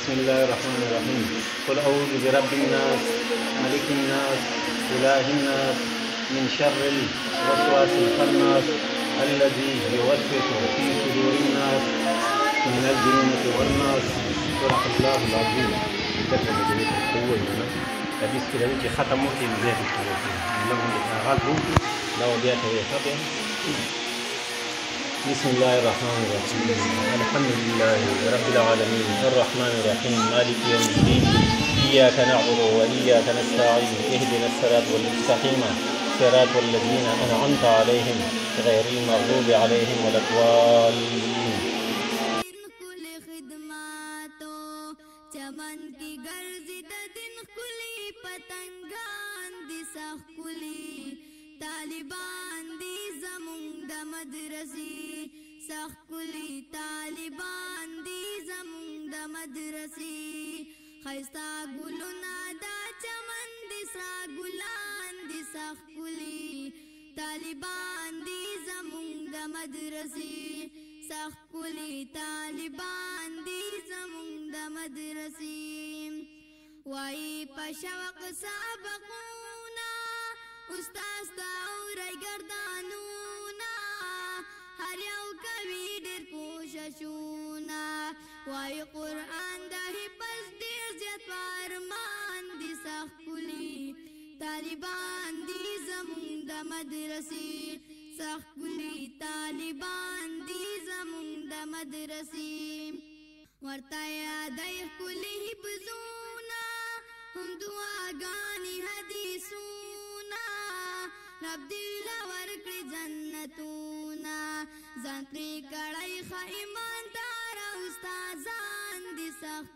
بسم الله الرحمن الرحيم. قل أعوذ برب الناس ملك الناس إله الناس من شر الوسواس الخناس الذي يوسوس في صدور الناس من الجنة والناس. صدق الله العظيم. ذكر جميع القوة هنا حديث كده بيجي ختم ممكن زي القوة لهم غلبوا لو بيته يخطئ. بسم الله الرحمن الرحيم. الحمد لله رب العالمين الرحمن الرحيم مالك يوم الدين. إياك نعبد وإياك نستعين اهدنا الصراط المستقيم صراط الذين أنعمت عليهم غير المغضوب عليهم ولا الضالين. चमन की गर्जिद दिन खुली पतंगान दी सखुली तालिबान दी जमुंग द मदरसी सखुली तालिबान दी जमुंग द मदरसी खैस्ता गुलुना दा चमन दी सा गुलान दी सखुली तालिबान दी जमुंग द मदरसी सखुली तालिबान दी जमुंग द मदरसी वाई पशवक सबकुना उस्ताद ताउरै गर्दानुना हर यौ कवि डेर कोशशुना वाई कुरान द हिफज डेर ज्यादा फरमान दी सखुली तालिबान दी जमुंग द मदरसी सखुली तालिबान दी जमुंग द मदरसी ورتایا دای کلی حفظونا هم دعاګانی حدیثونا رب دل ورکړي جنتونا ځان پرې کړای خا ایماندار استادان دي سخت